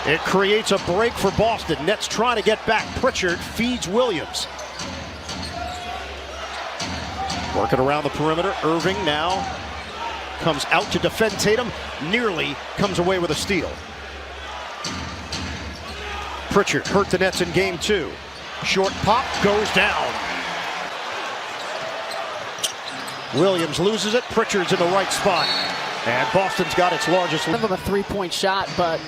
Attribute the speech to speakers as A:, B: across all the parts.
A: It creates a break for Boston. Nets trying to get back. Pritchard feeds Williams. Working around the perimeter. Irving now comes out to defend Tatum. Nearly comes away with a steal. Pritchard hurt the Nets in game 2. Short pop goes down. Williams loses it. Pritchard's in the right spot. And Boston's got its largest lead.
B: Of a three-point shot, but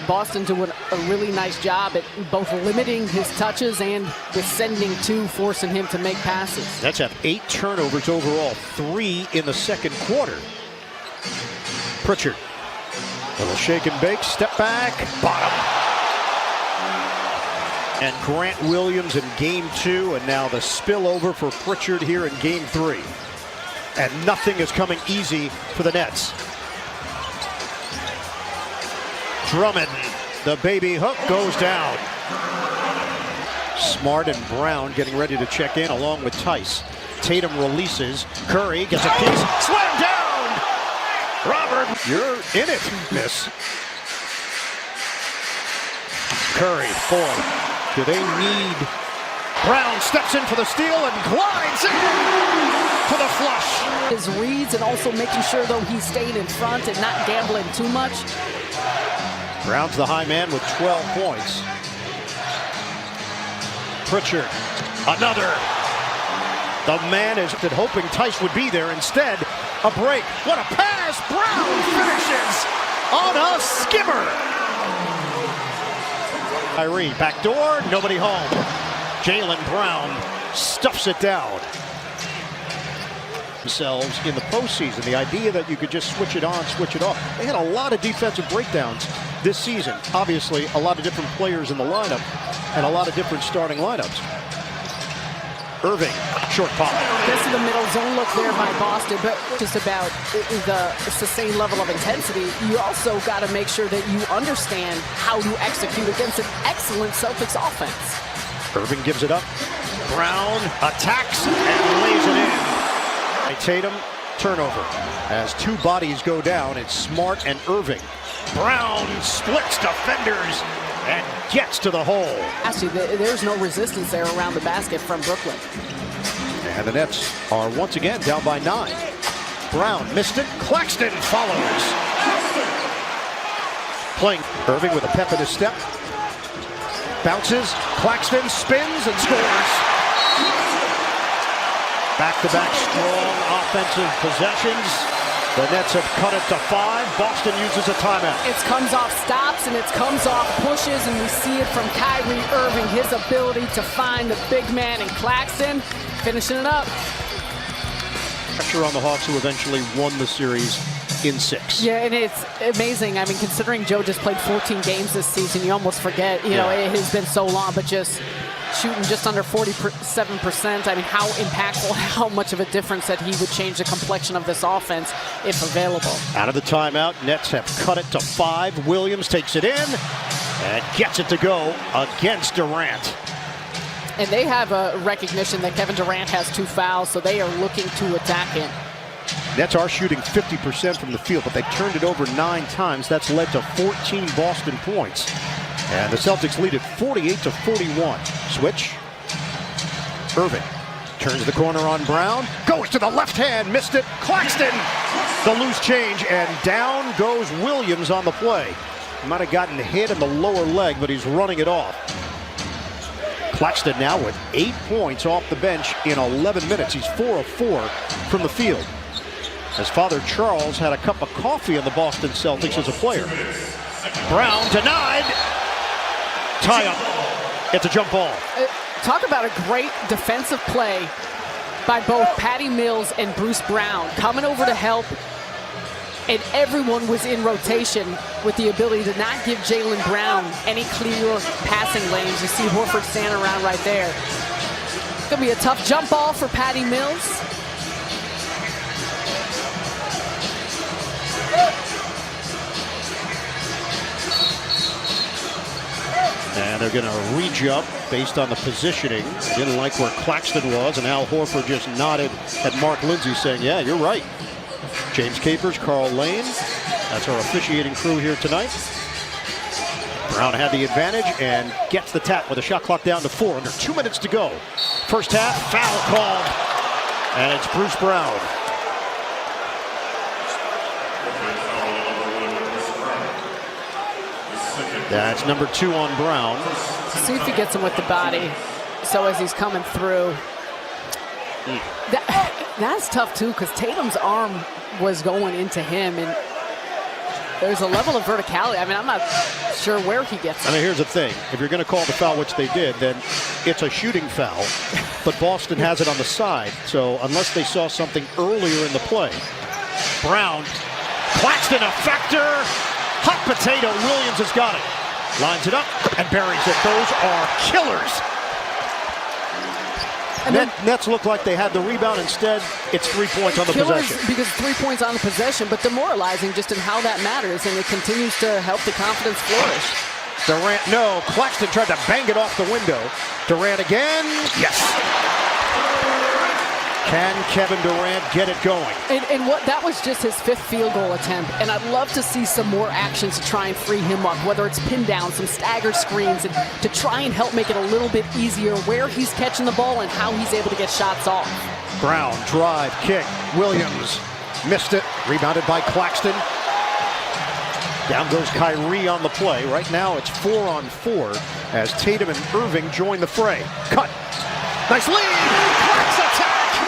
B: Boston doing a really nice job at both limiting his touches and descending to forcing him to make passes.
A: Nets have 8 turnovers overall, 3 in the second quarter. Pritchard, little shake and bake, step back, bottom. And Grant Williams in game 2, and now the spillover for Pritchard here in game 3. And nothing is coming easy for the Nets. Drummond, the baby hook goes down. Smart and Brown getting ready to check in along with Tice. Tatum releases. Curry gets a piece. Slam down! Robert, you're in it, miss. Curry, 4. Do they need? Brown steps in for the steal and glides in for the flush.
B: His reads and also making sure, though, he's staying in front and not gambling too much.
A: Brown's the high man with 12 points. Pritchard, another. The man is hoping Tice would be there. Instead, a break. What a pass! Brown finishes on a skimmer. Kyrie, back door, nobody home. Jaylen Brown stuffs it down. Themselves in the postseason. The idea that you could just switch it on, switch it off. They had a lot of defensive breakdowns this season. Obviously, a lot of different players in the lineup and a lot of different starting lineups. Irving, short pop.
B: This is the middle zone look there by Boston, but just about the sustained level of intensity. You also got to make sure that you understand how to execute against an excellent Celtics offense.
A: Irving gives it up. Brown attacks and lays it in. Tatum, turnover. As 2 bodies go down, it's Smart and Irving. Brown splits defenders and gets to the hole.
B: Actually, there's no resistance there around the basket from Brooklyn.
A: And the Nets are once again down by 9. Brown missed it. Claxton follows. Playing Irving with a pep in his step. Bounces. Claxton spins and scores. Back-to-back strong offensive possessions. The Nets have cut it to 5. Boston uses a timeout.
B: It comes off stops and it comes off pushes, and we see it from Kyrie Irving, his ability to find the big man in Claxton, finishing it up.
A: Pressure on the Hawks, who eventually won the series in 6.
B: Yeah, and it's amazing. I mean, considering Joe just played 14 games this season, you almost forget, you know, it has been so long, but just shooting just under 47%. I mean, how impactful, how much of a difference that he would change the complexion of this offense if available.
A: Out of the timeout, Nets have cut it to 5. Williams takes it in and gets it to go against Durant.
B: And they have a recognition that Kevin Durant has 2 fouls, so they are looking to attack him.
A: Nets are shooting 50% from the field, but they've turned it over 9 times. That's led to 14 Boston points. And the Celtics lead it 48-41. Switch. Irving turns the corner on Brown. Goes to the left hand. Missed it. Claxton. The loose change. And down goes Williams on the play. He might have gotten hit in the lower leg, but he's running it off. Claxton now with 8 points off the bench in 11 minutes. He's 4 of 4 from the field. As Father Charles had a cup of coffee on the Boston Celtics as a player. Brown denied. Tie up. It's a jump ball.
B: Talk about a great defensive play by both Patty Mills and Bruce Brown. Coming over to help, and everyone was in rotation with the ability to not give Jaylen Brown any clear passing lanes. You see Horford standing around right there. It's going to be a tough jump ball for Patty Mills.
A: And they're going to re-jump based on the positioning. Didn't like where Claxton was, and Al Horford just nodded at Mark Lindsay saying, yeah, you're right. James Capers, Carl Lane. That's our officiating crew here tonight. Brown had the advantage and gets the tap with a shot clock down to 4. Under 2 minutes to go. First half, foul called. And it's Bruce Brown. That's number 2 on Brown.
B: See if he gets him with the body. So as he's coming through. That's tough too, because Tatum's arm was going into him, and there's a level of verticality. I mean, I'm not sure where he gets it.
A: I mean, here's the thing. If you're going to call the foul, which they did, then it's a shooting foul. But Boston has it on the side. So unless they saw something earlier in the play. Brown, Claxton, a factor. Hot potato. Williams has got it. Lines it up and buries it. Those are killers. Nets look like they had the rebound. Instead, it's 3 points on the possession.
B: Because 3 points on the possession, but demoralizing just in how that matters, and it continues to help the confidence flourish.
A: Durant, no. Claxton tried to bang it off the window. Durant again. Yes. Can Kevin Durant get it going?
B: And what that was just his 5th field goal attempt, and I'd love to see some more actions to try and free him up, whether it's pin down, some stagger screens, and to try and help make it a little bit easier where he's catching the ball and how he's able to get shots off.
A: Brown, drive, kick. Williams missed it. Rebounded by Claxton. Down goes Kyrie on the play. Right now it's 4-on-4 as Tatum and Irving join the fray. Cut. Nice lead. Claxton.